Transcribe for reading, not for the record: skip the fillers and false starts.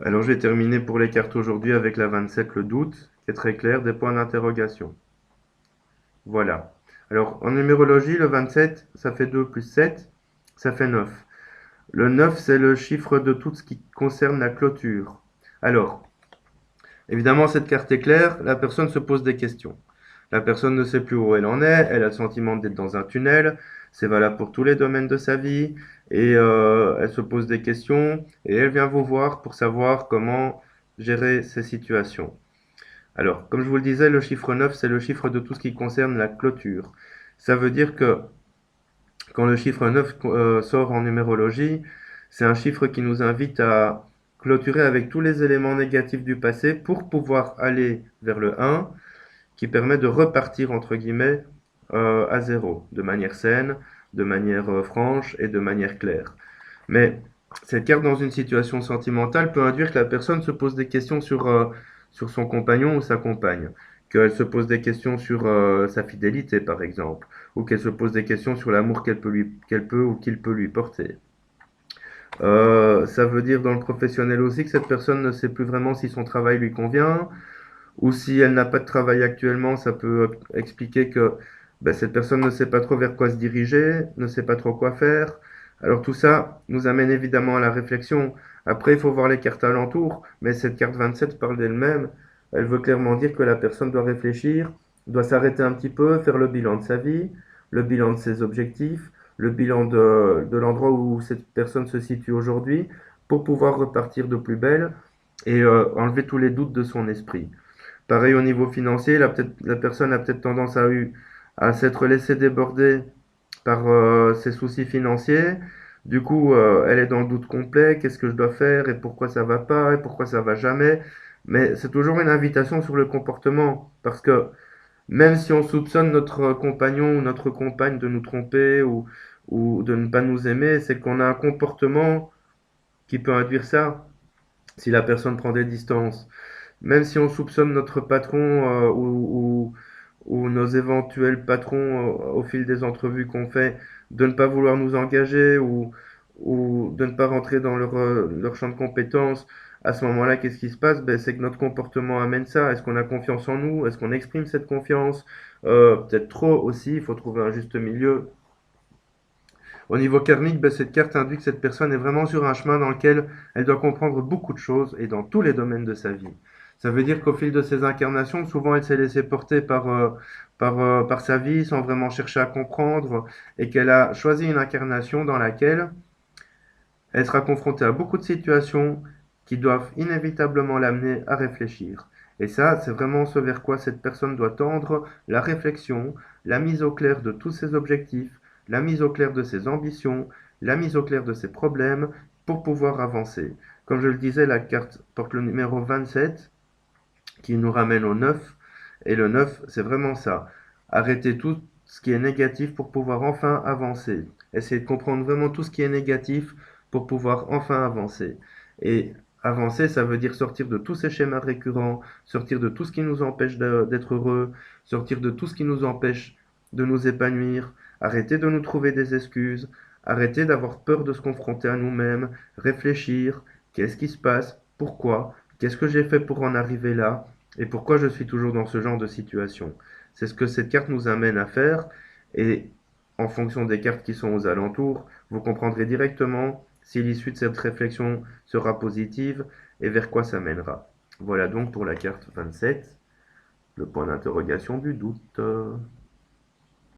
Alors je vais terminer pour les cartes aujourd'hui avec la 27, le doute, qui est très clair, des points d'interrogation. Voilà. Alors en numérologie, le 27, ça fait 2 plus 7, ça fait 9. Le 9, c'est le chiffre de tout ce qui concerne la clôture. Alors, évidemment, cette carte est claire, la personne se pose des questions. La personne ne sait plus où elle en est, elle a le sentiment d'être dans un tunnel, c'est valable pour tous les domaines de sa vie, et elle se pose des questions, et elle vient vous voir pour savoir comment gérer ces situations. Alors, comme je vous le disais, le chiffre 9, c'est le chiffre de tout ce qui concerne la clôture. Ça veut dire que quand le chiffre 9 sort en numérologie, c'est un chiffre qui nous invite à clôturer avec tous les éléments négatifs du passé pour pouvoir aller vers le 1, qui permet de repartir, entre guillemets, à zéro, de manière saine, de manière franche et de manière claire. Mais cette carte dans une situation sentimentale peut induire que la personne se pose des questions sur son compagnon ou sa compagne, qu'elle se pose des questions sur sa fidélité par exemple, ou qu'elle se pose des questions sur l'amour qu'elle peut ou qu'il peut lui porter. Ça veut dire dans le professionnel aussi que cette personne ne sait plus vraiment si son travail lui convient, ou si elle n'a pas de travail actuellement, ça peut expliquer que ben, cette personne ne sait pas trop vers quoi se diriger, ne sait pas trop quoi faire. Alors tout ça nous amène évidemment à la réflexion. Après, il faut voir les cartes alentours, mais cette carte 27 parle d'elle-même. Elle veut clairement dire que la personne doit réfléchir, doit s'arrêter un petit peu, faire le bilan de sa vie, le bilan de ses objectifs, le bilan de l'endroit où cette personne se situe aujourd'hui, pour pouvoir repartir de plus belle et enlever tous les doutes de son esprit. Pareil au niveau financier, la personne a peut-être tendance à s'être laissée déborder par ses soucis financiers. Du coup, elle est dans le doute complet. Qu'est-ce que je dois faire et pourquoi ça va pas et pourquoi ça va jamais. Mais c'est toujours une invitation sur le comportement. Parce que même si on soupçonne notre compagnon ou notre compagne de nous tromper ou de ne pas nous aimer, c'est qu'on a un comportement qui peut induire ça si la personne prend des distances. Même si on soupçonne notre patron ou nos éventuels patrons au fil des entrevues qu'on fait de ne pas vouloir nous engager ou de ne pas rentrer dans leur champ de compétences, à ce moment-là, qu'est-ce qui se passe? Ben, c'est que notre comportement amène ça. Est-ce qu'on a confiance en nous? Est-ce qu'on exprime cette confiance? Peut-être trop aussi, il faut trouver un juste milieu. Au niveau karmique, ben, cette carte indique que cette personne est vraiment sur un chemin dans lequel elle doit comprendre beaucoup de choses et dans tous les domaines de sa vie. Ça veut dire qu'au fil de ses incarnations, souvent elle s'est laissée porter par sa vie sans vraiment chercher à comprendre et qu'elle a choisi une incarnation dans laquelle elle sera confrontée à beaucoup de situations qui doivent inévitablement l'amener à réfléchir. Et ça, c'est vraiment ce vers quoi cette personne doit tendre, la réflexion, la mise au clair de tous ses objectifs, la mise au clair de ses ambitions, la mise au clair de ses problèmes pour pouvoir avancer. Comme je le disais, la carte porte le numéro 27 qui nous ramène au 9. Et le 9, c'est vraiment ça. Arrêter tout ce qui est négatif pour pouvoir enfin avancer. Essayer de comprendre vraiment tout ce qui est négatif pour pouvoir enfin avancer. Et avancer, ça veut dire sortir de tous ces schémas récurrents, sortir de tout ce qui nous empêche d'être heureux, sortir de tout ce qui nous empêche de nous épanouir, arrêter de nous trouver des excuses, arrêter d'avoir peur de se confronter à nous-mêmes, réfléchir, qu'est-ce qui se passe, pourquoi, qu'est-ce que j'ai fait pour en arriver là, et pourquoi je suis toujours dans ce genre de situation. C'est ce que cette carte nous amène à faire, et en fonction des cartes qui sont aux alentours, vous comprendrez directement si l'issue de cette réflexion sera positive et vers quoi ça mènera. Voilà donc pour la carte 27, le point d'interrogation du doute.